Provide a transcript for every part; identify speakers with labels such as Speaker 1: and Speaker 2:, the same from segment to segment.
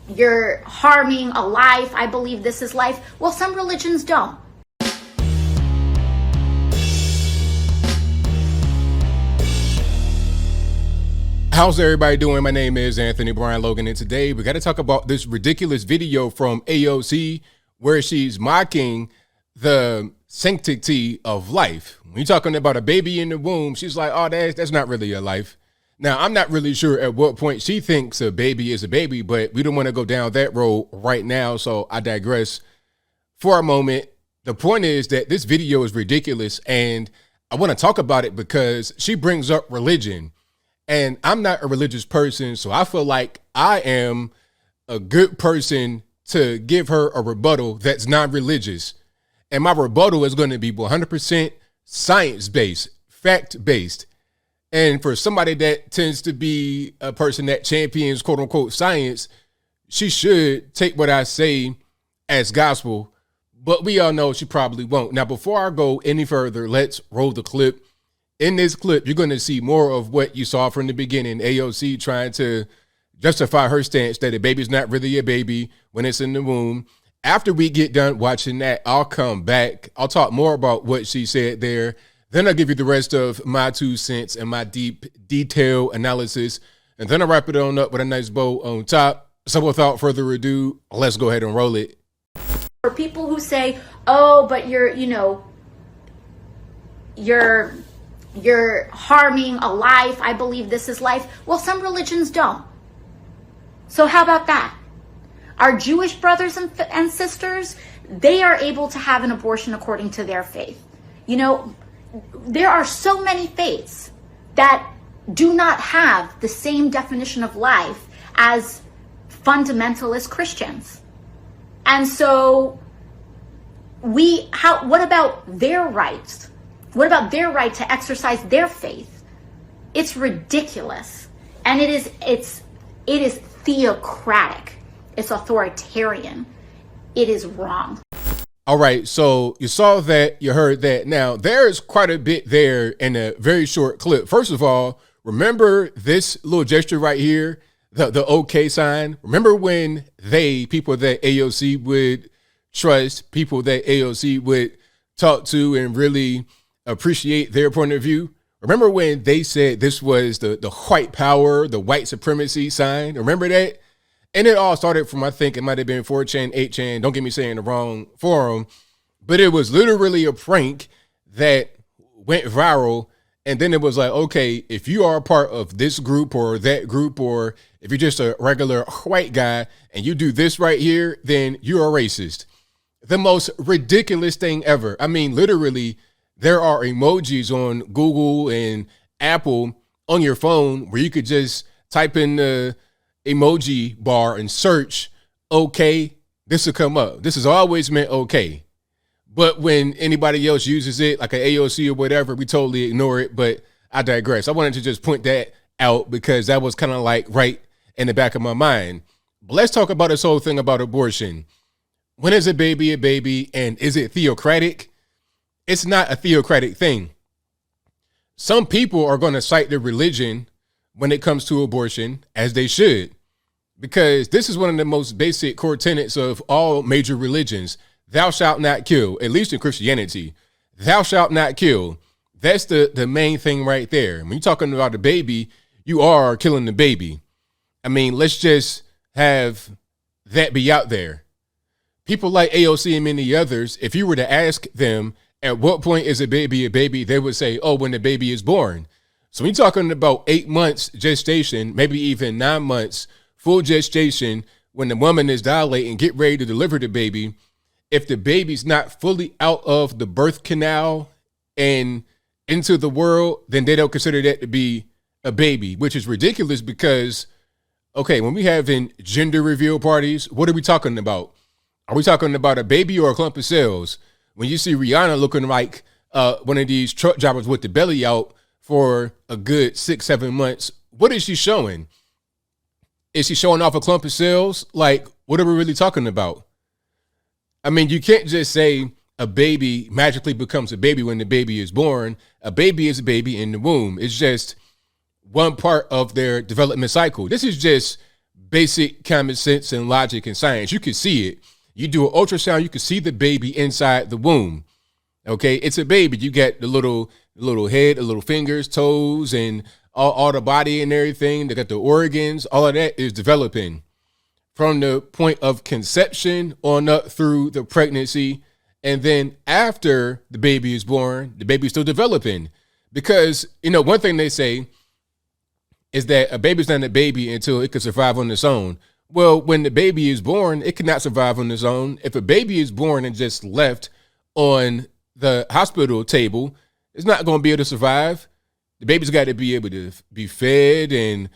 Speaker 1: you're harming a life. I believe this is life. Well, some religions don't.
Speaker 2: How's everybody doing? My name is Anthony Brian Logan, and today we got to talk about this ridiculous video from AOC where she's mocking the sanctity of life. When you're talking about a baby in the womb, she's like, oh, that's not really a life. Now, I'm not really sure at what point she thinks a baby is a baby, but we don't want to go down that road right now, so I digress for a moment. The point is that this video is ridiculous, and I want to talk about it because she brings up religion. And I'm not a religious person, so I feel like I am a good person to give her a rebuttal that's non-religious. And my rebuttal is going to be 100% science-based, fact-based. And for somebody that tends to be a person that champions quote-unquote science, she should take what I say as gospel. But we all know she probably won't. Now, before I go any further, let's roll the clip. In this clip, you're going to see more of what you saw from the beginning. AOC trying to justify her stance that a baby's not really a baby when it's in the womb. After we get done watching that, I'll come back. I'll talk more about what she said there. Then I'll give you the rest of my 2 cents and my deep, detailed analysis. And then I'll wrap it on up with a nice bow on top. So without further ado, let's go ahead and roll it.
Speaker 1: For people who say, oh, but you're harming a life. I believe this is life. Well, some religions don't. So how about that? Our Jewish brothers and sisters, they are able to have an abortion according to their faith. You know, there are so many faiths that do not have the same definition of life as fundamentalist Christians. And so what about their rights? What about their right to exercise their faith? It's ridiculous. And it is theocratic. It's authoritarian. It is wrong.
Speaker 2: All right, so you saw that, you heard that. Now, there's quite a bit there in a very short clip. First of all, remember this little gesture right here, the OK sign? Remember when people that AOC would trust, people that AOC would talk to and really appreciate their point of view? Remember when they said this was the white power, the white supremacy sign? Remember that? And it all started from, I think it might have been 4chan, 8chan, don't get me saying the wrong forum, but it was literally a prank that went viral. And then it was like, okay, if you are a part of this group or that group, or if you're just a regular white guy and you do this right here, then you're a racist. The most ridiculous thing ever. I mean, literally, there are emojis on Google and Apple on your phone where you could just type in the emoji bar and search okay, this will come up. This has always meant okay. But when anybody else uses it, like an AOC or whatever, we totally ignore it. But I digress. I wanted to just point that out because that was kind of like right in the back of my mind. But let's talk about this whole thing about abortion. When is a baby, and is it theocratic? It's not a theocratic thing. Some people are going to cite their religion when it comes to abortion, as they should, because this is one of the most basic core tenets of all major religions. Thou shalt not kill, at least in Christianity. Thou shalt not kill. That's the main thing right there. When you're talking about a baby, you are killing the baby. I mean, let's just have that be out there. People like AOC and many others, if you were to ask them, at what point is a baby, they would say, oh, when the baby is born. So when you're talking about 8 months gestation, maybe even 9 months, full gestation, when the woman is dilating, get ready to deliver the baby, if the baby's not fully out of the birth canal and into the world, then they don't consider that to be a baby, which is ridiculous because, okay, when we having gender reveal parties, what are we talking about? Are we talking about a baby or a clump of cells? When you see Rihanna looking like one of these truck drivers with the belly out for a good 6-7 months, what is she showing? Is she showing off a clump of cells? Like, what are we really talking about? I mean, you can't just say a baby magically becomes a baby when the baby is born. A baby is a baby in the womb. It's just one part of their development cycle. This is just basic common sense and logic and science. You can see it. You do an ultrasound, you can see the baby inside the womb. Okay, it's a baby. You get the little head, the little fingers, toes, and all the body and everything. They got the organs. All of that is developing from the point of conception on up through the pregnancy. And then after the baby is born, the baby's still developing. Because, one thing they say is that a baby's not a baby until it can survive on its own. Well, when the baby is born, it cannot survive on its own. If a baby is born and just left on the hospital table, it's not going to be able to survive. The baby's got to be able to be fed and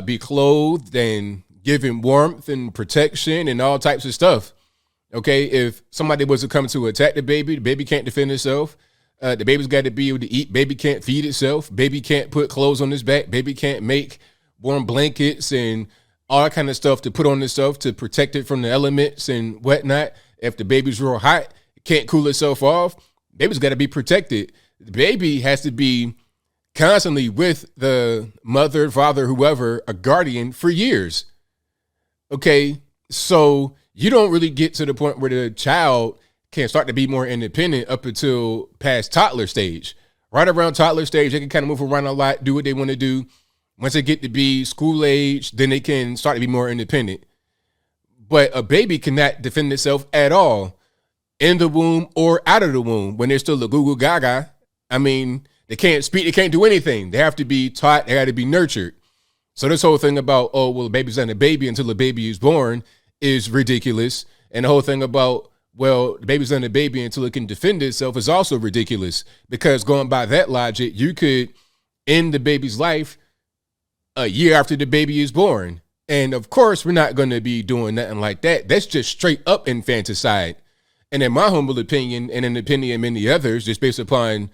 Speaker 2: be clothed and given warmth and protection and all types of stuff. Okay, if somebody was to come to attack the baby can't defend itself. The baby's got to be able to eat. Baby can't feed itself. Baby can't put clothes on its back. Baby can't make warm blankets and all that kind of stuff to put on itself to protect it from the elements and whatnot. If the baby's real hot, it can't cool itself off. Baby's got to be protected. The baby has to be constantly with the mother, father, whoever, a guardian for years. Okay, so you don't really get to the point where the child can start to be more independent up until past toddler stage. Right around toddler stage, they can kind of move around a lot, do what they want to do. Once they get to be school age, then they can start to be more independent. But a baby cannot defend itself at all in the womb or out of the womb when they're still a goo goo gaga. I mean, they can't speak, they can't do anything. They have to be taught, they got to be nurtured. So this whole thing about, the baby's not a baby until the baby is born is ridiculous. And the whole thing about, the baby's not a baby until it can defend itself is also ridiculous. Because going by that logic, you could end the baby's life a year after the baby is born. And of course, we're not going to be doing nothing like that. That's just straight up infanticide. And in my humble opinion, and in the opinion of many others, just based upon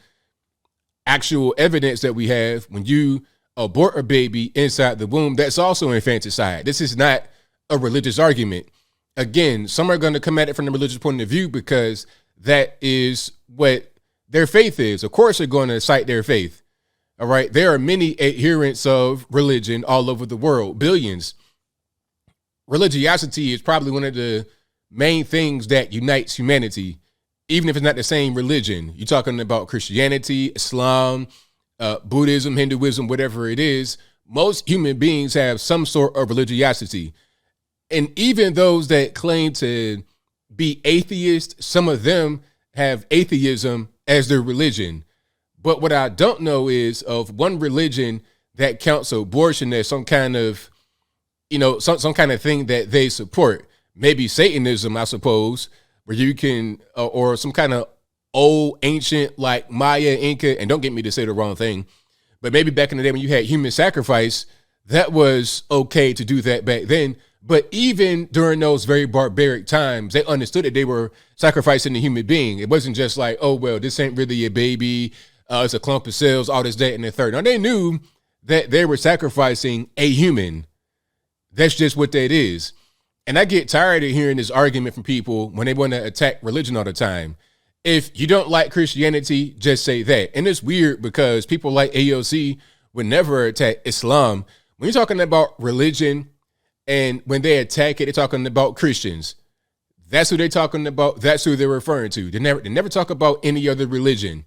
Speaker 2: actual evidence that we have, when you abort a baby inside the womb, that's also infanticide. This is not a religious argument. Again, some are going to come at it from the religious point of view because that is what their faith is. Of course, they're going to cite their faith. All right. There are many adherents of religion all over the world, billions. Religiosity is probably one of the main things that unites humanity, even if it's not the same religion. You're talking about Christianity, Islam, Buddhism, Hinduism, whatever it is. Most human beings have some sort of religiosity. And even those that claim to be atheist, some of them have atheism as their religion. But what I don't know is of one religion that counts abortion as some kind of, some kind of thing that they support. Maybe Satanism, I suppose, where you can, or some kind of old, ancient, like Maya, Inca, and don't get me to say the wrong thing, but maybe back in the day when you had human sacrifice, that was okay to do that back then. But even during those very barbaric times, they understood that they were sacrificing a human being. It wasn't just like, this ain't really a baby. It's a clump of cells, all this, that, and the third. Now, they knew that they were sacrificing a human. That's just what that is. And I get tired of hearing this argument from people when they want to attack religion all the time. If you don't like Christianity, just say that. And it's weird because people like AOC would never attack Islam. When you're talking about religion and when they attack it, they're talking about Christians. That's who they're talking about. That's who they're referring to. They never talk about any other religion.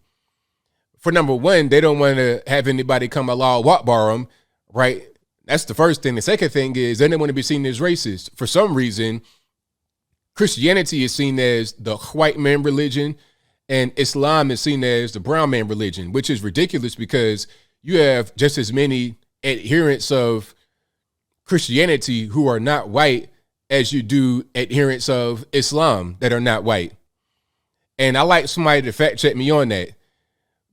Speaker 2: For number one, they don't want to have anybody come Allahu Akbar them, right? That's the first thing. The second thing is they don't want to be seen as racist. For some reason, Christianity is seen as the white man religion and Islam is seen as the brown man religion, which is ridiculous because you have just as many adherents of Christianity who are not white as you do adherents of Islam that are not white. And I like somebody to fact check me on that.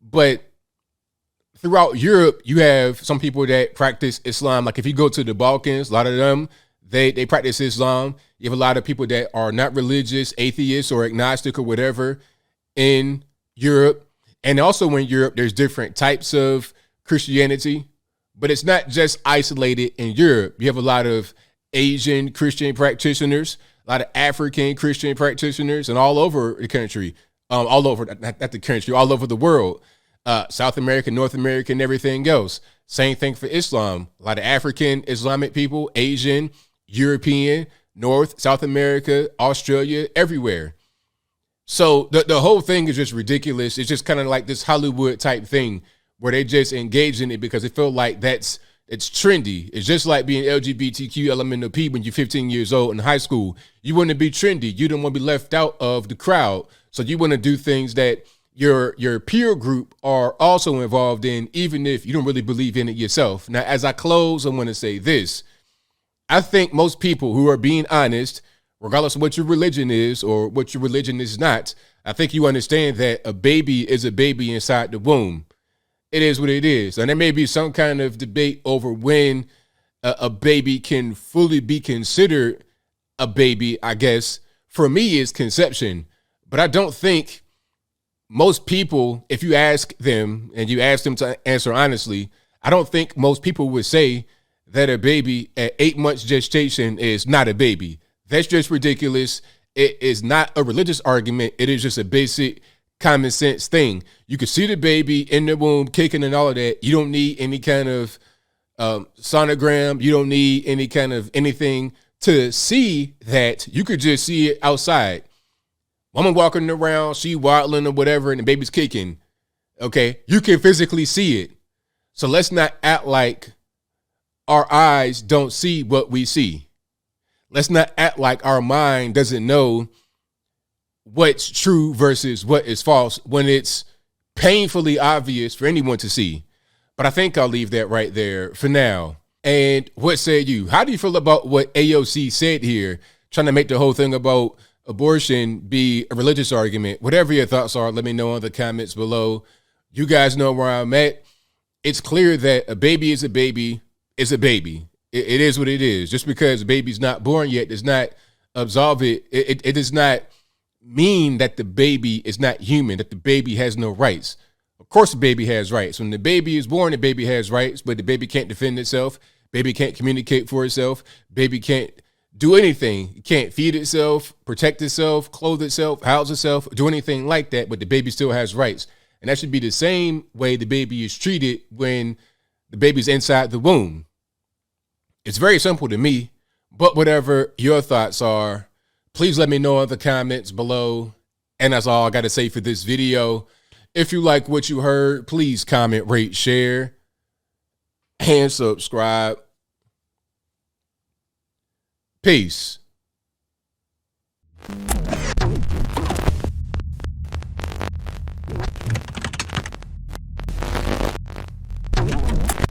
Speaker 2: But throughout Europe, you have some people that practice Islam. Like if you go to the Balkans, a lot of them, they practice Islam. You have a lot of people that are not religious, atheists or agnostic or whatever in Europe. And also in Europe, there's different types of Christianity, but it's not just isolated in Europe. You have a lot of Asian Christian practitioners, a lot of African Christian practitioners, and all over the country, all over the world. South America, North America, and everything else. Same thing for Islam. A lot of African Islamic people, Asian, European, North, South America, Australia, everywhere. So the whole thing is just ridiculous. It's just kind of like this Hollywood type thing where they just engage in it because they feel like it's trendy. It's just like being LGBTQ elemental P when you're 15 years old in high school. You want to be trendy. You don't want to be left out of the crowd. So you want to do things that your peer group are also involved in, even if you don't really believe in it yourself. Now, as I close, I want to say this. I think most people who are being honest, regardless of what your religion is or what your religion is not, I think you understand that a baby is a baby inside the womb. It is what it is. And there may be some kind of debate over when a baby can fully be considered a baby, I guess. For me, it's conception. But I don't think most people, if you ask them and you ask them to answer honestly, I don't think most people would say that a baby at 8 months gestation is not a baby. That's just ridiculous. It is not a religious argument. It is just a basic common sense thing. You can see the baby in the womb kicking and all of that. You don't need any kind of sonogram. You don't need any kind of anything to see that. You could just see it outside. Woman walking around, she waddling or whatever, and the baby's kicking. Okay, you can physically see it. So let's not act like our eyes don't see what we see. Let's not act like our mind doesn't know what's true versus what is false when it's painfully obvious for anyone to see. But I think I'll leave that right there for now. And what say you? How do you feel about what AOC said here, trying to make the whole thing about abortion be a religious argument? Whatever your thoughts are, let me know in the comments below. You guys know where I'm at. It's clear that a baby is a baby is a baby. It is what it is. Just because a baby's not born yet does not absolve it. It does not mean that the baby is not human, that the baby has no rights. Of course the baby has rights. When the baby is born, the baby has rights, but the baby can't defend itself. Baby can't communicate for itself. Baby can't do anything. It can't feed itself, protect itself, clothe itself, house itself, do anything like that, but the baby still has rights. And that should be the same way the baby is treated when the baby's inside the womb. It's very simple to me, but whatever your thoughts are, please let me know in the comments below. And that's all I got to say for this video. If you like what you heard, please comment, rate, share, and subscribe. Peace.